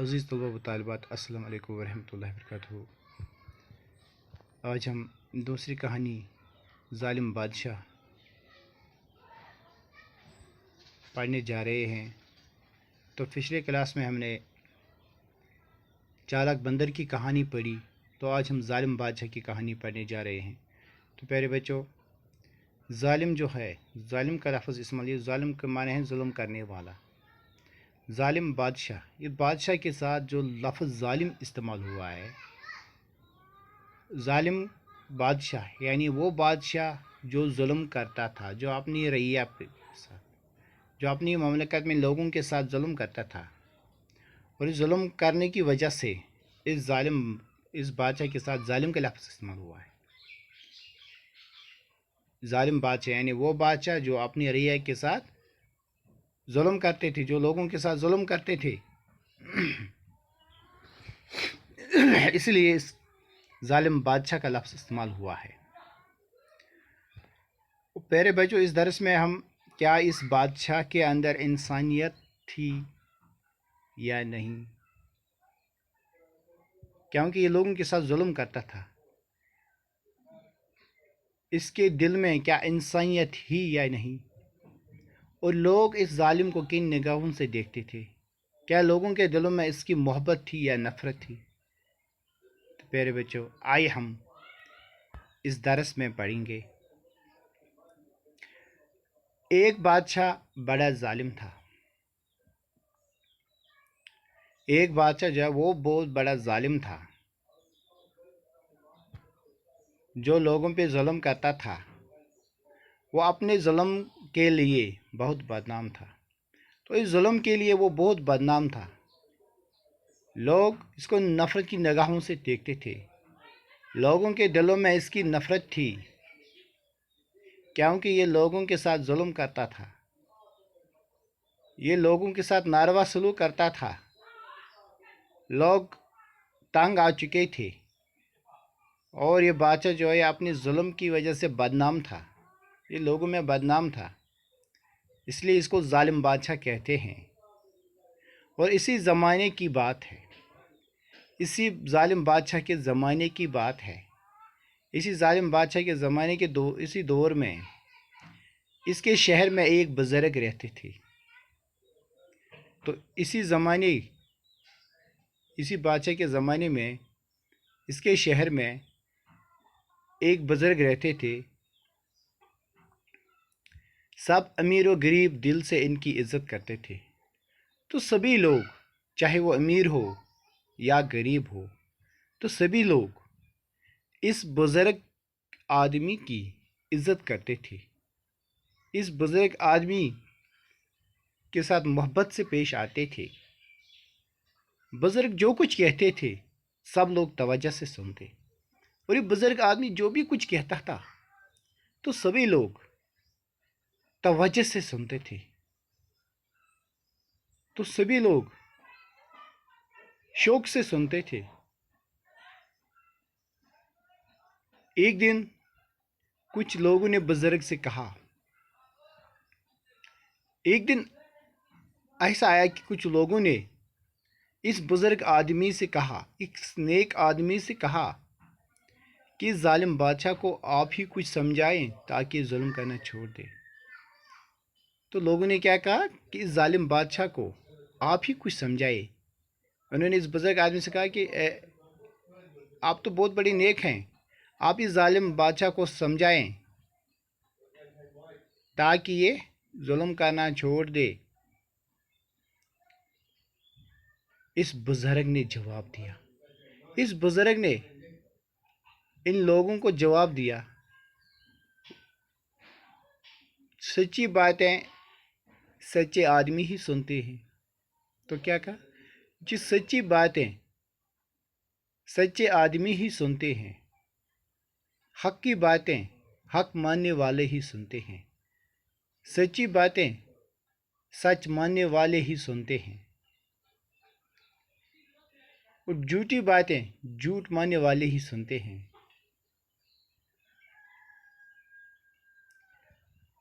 عزیز طلبہ و طالبات، السلام علیکم ورحمۃ اللہ وبرکاتہ۔ آج ہم دوسری کہانی ظالم بادشاہ پڑھنے جا رہے ہیں۔ تو پچھلے کلاس میں ہم نے چالاک بندر کی کہانی پڑھی، تو آج ہم ظالم بادشاہ کی کہانی پڑھنے جا رہے ہیں۔ تو پیارے بچوں، ظالم جو ہے، ظالم کا لفظ استعمال، ظالم کے معنی ہے ظلم کرنے والا۔ ظالم بادشاہ، یہ بادشاہ کے ساتھ جو لفظ ظالم استعمال ہوا ہے، ظالم بادشاہ یعنی وہ بادشاہ جو ظلم کرتا تھا، جو اپنی رعیہ کے ساتھ، جو اپنی مملکت میں لوگوں کے ساتھ ظلم کرتا تھا، اور اس ظلم کرنے کی وجہ سے اس بادشاہ کے ساتھ ظالم کا لفظ استعمال ہوا ہے۔ ظالم بادشاہ یعنی وہ بادشاہ جو اپنی رعیہ کے ساتھ ظلم کرتے تھے، جو لوگوں کے ساتھ ظلم کرتے تھے، اس لیے اس ظالم بادشاہ کا لفظ استعمال ہوا ہے۔ پیارے بچوں، اس درس میں ہم کیا اس بادشاہ کے اندر انسانیت تھی یا نہیں، کیونکہ یہ لوگوں کے ساتھ ظلم کرتا تھا، اس کے دل میں کیا انسانیت ہی یا نہیں، اور لوگ اس ظالم کو کن نگاہوں سے دیکھتے تھے، کیا لوگوں کے دلوں میں اس کی محبت تھی یا نفرت تھی۔ تو پیارے بچوں، آئیے ہم اس درس میں پڑھیں گے۔ ایک بادشاہ بڑا ظالم تھا۔ ایک بادشاہ جو ہے وہ بہت بڑا ظالم تھا، جو لوگوں پہ ظلم کرتا تھا، وہ اپنے ظلم کے لیے بہت بدنام تھا۔ تو اس ظلم کے لیے وہ بہت بدنام تھا، لوگ اس کو نفرت کی نگاہوں سے دیکھتے تھے، لوگوں کے دلوں میں اس کی نفرت تھی، کیونکہ یہ لوگوں کے ساتھ ظلم کرتا تھا، یہ لوگوں کے ساتھ ناروا سلوک کرتا تھا، لوگ تنگ آ چکے تھے، اور یہ بادشاہ جو ہے اپنے ظلم کی وجہ سے بدنام تھا، یہ لوگوں میں بدنام تھا، اس لیے اس کو ظالم بادشاہ کہتے ہیں۔ اور اسی زمانے کی بات ہے، اسی ظالم بادشاہ کے زمانے کی بات ہے، اسی ظالم بادشاہ کے زمانے کے اسی دور میں اس کے شہر میں ایک بزرگ رہتے تھے۔ تو اسی بادشاہ کے زمانے میں اس کے شہر میں ایک بزرگ رہتے تھے۔ سب امیر و غریب دل سے ان کی عزت کرتے تھے۔ تو سبھی لوگ، چاہے وہ امیر ہو یا غریب ہو، تو سبھی لوگ اس بزرگ آدمی کی عزت کرتے تھے، اس بزرگ آدمی کے ساتھ محبت سے پیش آتے تھے۔ بزرگ جو کچھ کہتے تھے سب لوگ توجہ سے سنتے، اور یہ بزرگ آدمی جو بھی کچھ کہتا تھا تو سبھی لوگ توجہ سے سنتے تھے، تو سبھی لوگ شوق سے سنتے تھے۔ ایک دن کچھ لوگوں نے بزرگ سے کہا، ایک دن ایسا آیا کہ کچھ لوگوں نے اس بزرگ آدمی سے کہا، اس نیک آدمی سے کہا کہ ظالم بادشاہ کو آپ ہی کچھ سمجھائیں تاکہ ظلم کرنا چھوڑ دے۔ تو لوگوں نے کیا کہا کہ اس ظالم بادشاہ کو آپ ہی کچھ سمجھائے۔ انہوں نے اس بزرگ آدمی سے کہا کہ آپ تو بہت بڑی نیک ہیں، آپ اس ظالم بادشاہ کو سمجھائیں تاکہ یہ ظلم کرنا چھوڑ دے۔ اس بزرگ نے جواب دیا، اس بزرگ نے ان لوگوں کو جواب دیا، سچی باتیں سچے آدمی ہی سنتے ہیں۔ تو کیا کہا؟ جو سچی باتیں سچے آدمی ہی سنتے ہیں، حق کی باتیں حق ماننے والے ہی سنتے ہیں، سچی باتیں سچ ماننے والے ہی سنتے ہیں، اور جھوٹی باتیں جھوٹ ماننے والے ہی سنتے ہیں۔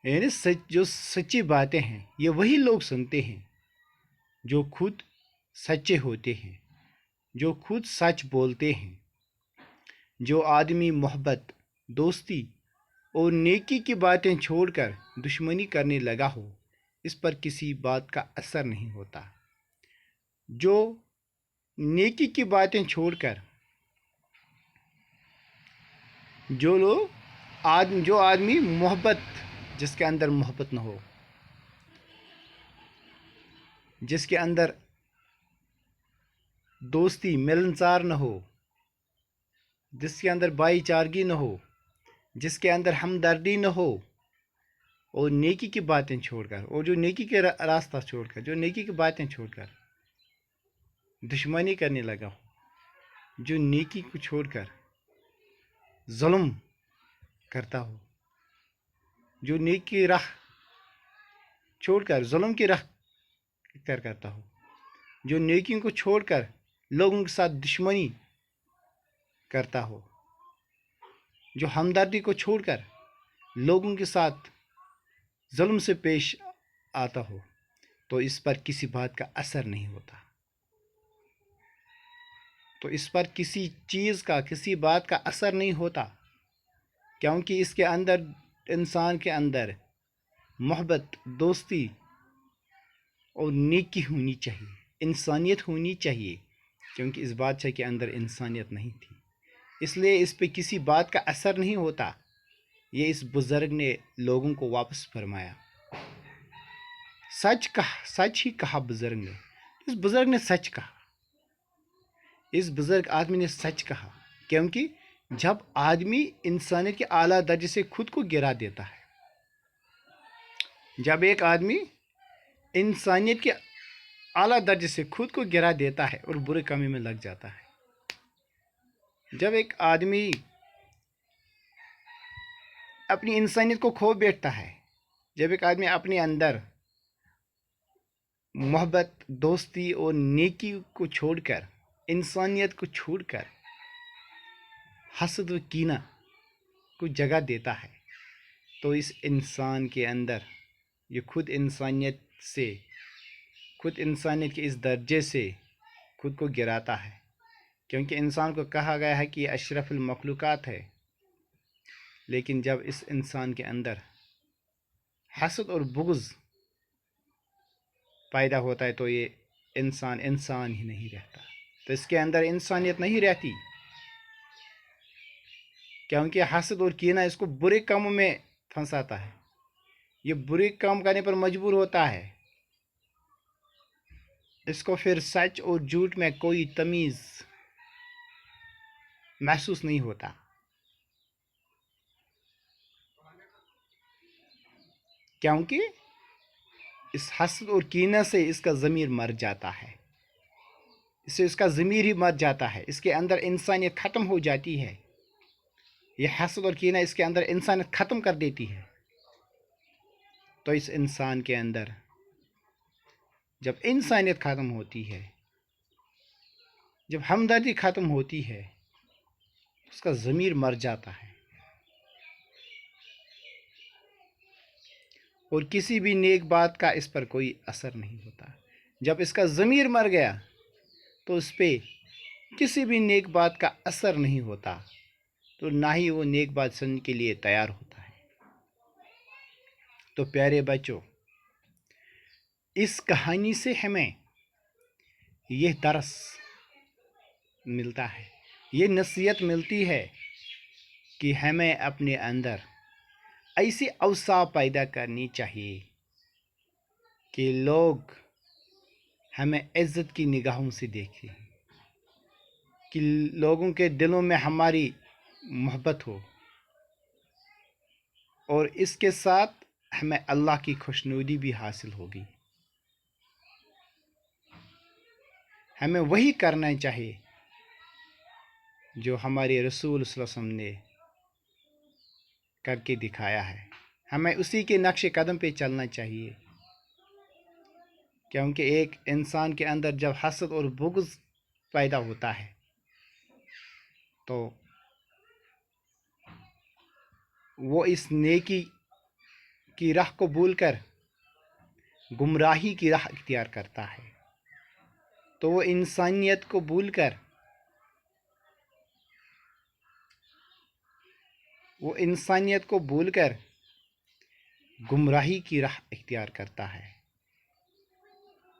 یعنی جو سچی باتیں ہیں یہ وہی لوگ سنتے ہیں جو خود سچے ہوتے ہیں، جو خود سچ بولتے ہیں۔ جو آدمی محبت، دوستی اور نیکی کی باتیں چھوڑ کر دشمنی کرنے لگا ہو، اس پر کسی بات کا اثر نہیں ہوتا۔ جو نیکی کی باتیں چھوڑ کر جو آدمی محبت، جس کے اندر محبت نہ ہو، جس کے اندر دوستی ملنسار نہ ہو، جس کے اندر بھائی چارگی نہ ہو، جس کے اندر ہمدردی نہ ہو، اور نیکی کی باتیں چھوڑ کر، اور جو نیکی کے راستہ چھوڑ کر، جو نیکی کی باتیں چھوڑ کر دشمنی کرنے لگا ہو، جو نیکی کو چھوڑ کر ظلم کرتا ہو، جو نیکی کی راہ چھوڑ کر ظلم کی راہ اختیار کرتا ہو، جو نیکی کو چھوڑ کر لوگوں کے ساتھ دشمنی کرتا ہو، جو ہمدردی کو چھوڑ کر لوگوں کے ساتھ ظلم سے پیش آتا ہو، تو اس پر کسی بات کا اثر نہیں ہوتا، تو اس پر کسی چیز کا، کسی بات کا اثر نہیں ہوتا، کیونکہ اس کے اندر، انسان کے اندر محبت، دوستی اور نیکی ہونی چاہیے، انسانیت ہونی چاہیے، کیونکہ اس بادشاہ کے اندر انسانیت نہیں تھی، اس لیے اس پہ کسی بات کا اثر نہیں ہوتا۔ یہ اس بزرگ نے لوگوں کو واپس فرمایا، سچ ہی کہا بزرگ نے۔ اس بزرگ نے سچ کہا، اس بزرگ آدمی نے سچ کہا، کیونکہ جب آدمی انسانیت کے اعلیٰ درجے سے خود کو گرا دیتا ہے، جب ایک آدمی انسانیت کے اعلیٰ درجے سے خود کو گرا دیتا ہے اور برے کاموں میں لگ جاتا ہے، جب ایک آدمی اپنی انسانیت کو کھو بیٹھتا ہے، جب ایک آدمی اپنے اندر محبت، دوستی اور نیکی کو چھوڑ کر، انسانیت کو چھوڑ کر حسد و کینہ کو جگہ دیتا ہے، تو اس انسان کے اندر یہ خود انسانیت کے اس درجے سے خود کو گراتا ہے، کیونکہ انسان کو کہا گیا ہے کہ یہ اشرف المخلوقات ہے، لیکن جب اس انسان کے اندر حسد اور بغض پیدا ہوتا ہے تو یہ انسان ہی نہیں رہتا، تو اس کے اندر انسانیت نہیں رہتی، کیونکہ حسد اور کینہ اس کو برے کاموں میں پھنساتا ہے، یہ برے کام کرنے پر مجبور ہوتا ہے، اس کو پھر سچ اور جھوٹ میں کوئی تمیز محسوس نہیں ہوتا، کیونکہ اس حسد اور کینہ سے اس کا ضمیر مر جاتا ہے، اس سے اس کا ضمیر ہی مر جاتا ہے، اس کے اندر انسانیت ختم ہو جاتی ہے، یہ حسد اور کینہ اس کے اندر انسانیت ختم کر دیتی ہے، تو اس انسان کے اندر جب انسانیت ختم ہوتی ہے، جب ہمدردی ختم ہوتی ہے، اس کا ضمیر مر جاتا ہے، اور کسی بھی نیک بات کا اس پر کوئی اثر نہیں ہوتا۔ جب اس کا ضمیر مر گیا تو اس پہ کسی بھی نیک بات کا اثر نہیں ہوتا، تو نہ ہی وہ نیک بات سننے کے لیے تیار ہوتا ہے۔ تو پیارے بچوں، اس کہانی سے ہمیں یہ درس ملتا ہے، یہ نصیحت ملتی ہے کہ ہمیں اپنے اندر ایسی اوصاف پیدا کرنی چاہیے کہ لوگ ہمیں عزت کی نگاہوں سے دیکھیں، کہ لوگوں کے دلوں میں ہماری محبت ہو، اور اس کے ساتھ ہمیں اللہ کی خوشنودی بھی حاصل ہوگی۔ ہمیں وہی کرنا چاہیے جو ہمارے رسول صلی اللہ علیہ وسلم نے کر کے دکھایا ہے، ہمیں اسی کے نقش قدم پہ چلنا چاہیے، کیونکہ ایک انسان کے اندر جب حسد اور بغض پیدا ہوتا ہے تو وہ اس نیکی کی راہ کو بھول کر گمراہی کی راہ اختیار کرتا ہے، تو وہ انسانیت کو بھول کر گمراہی کی راہ اختیار کرتا ہے،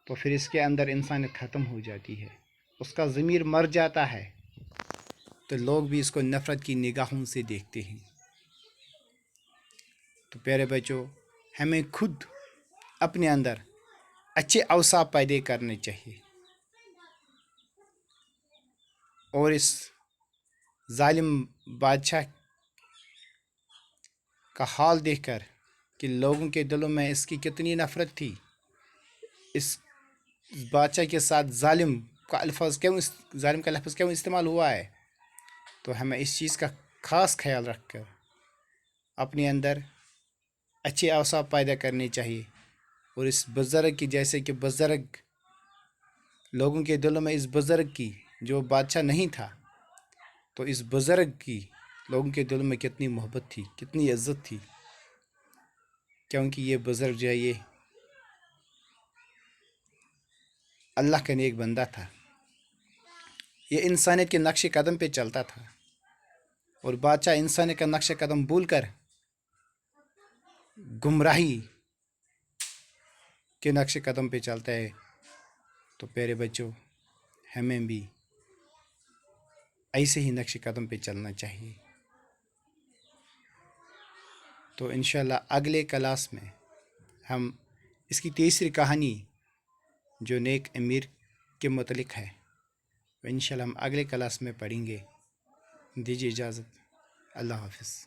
تو پھر اس کے اندر انسانیت ختم ہو جاتی ہے، اس کا ضمیر مر جاتا ہے، تو لوگ بھی اس کو نفرت کی نگاہوں سے دیکھتے ہیں۔ تو پیارے بچوں، ہمیں خود اپنے اندر اچھے اوصاف پیدا کرنے چاہیے، اور اس ظالم بادشاہ کا حال دیکھ کر کہ لوگوں کے دلوں میں اس کی کتنی نفرت تھی، اس بادشاہ کے ساتھ ظالم کا لفظ کیوں استعمال ہوا ہے، تو ہمیں اس چیز کا خاص خیال رکھ کر اپنے اندر اچھے اوصاف پیدا کرنے چاہیے، اور اس بزرگ کی، جیسے کہ بزرگ لوگوں کے دلوں میں اس بزرگ کی، جو بادشاہ نہیں تھا، تو اس بزرگ کی لوگوں کے دلوں میں کتنی محبت تھی، کتنی عزت تھی، کیونکہ یہ بزرگ جو ہے یہ اللہ کا نیک بندہ تھا، یہ انسانیت کے نقش قدم پہ چلتا تھا، اور بادشاہ انسانیت کا نقش قدم بھول کر گمراہی کے نقش قدم پہ چلتا ہے۔ تو پیارے بچوں، ہمیں بھی ایسے ہی نقش قدم پہ چلنا چاہیے۔ تو انشاءاللہ اگلے کلاس میں ہم اس کی تیسری کہانی جو نیک امیر کے متعلق ہے، انشاءاللہ ہم اگلے کلاس میں پڑھیں گے۔ دیجیے اجازت، اللہ حافظ۔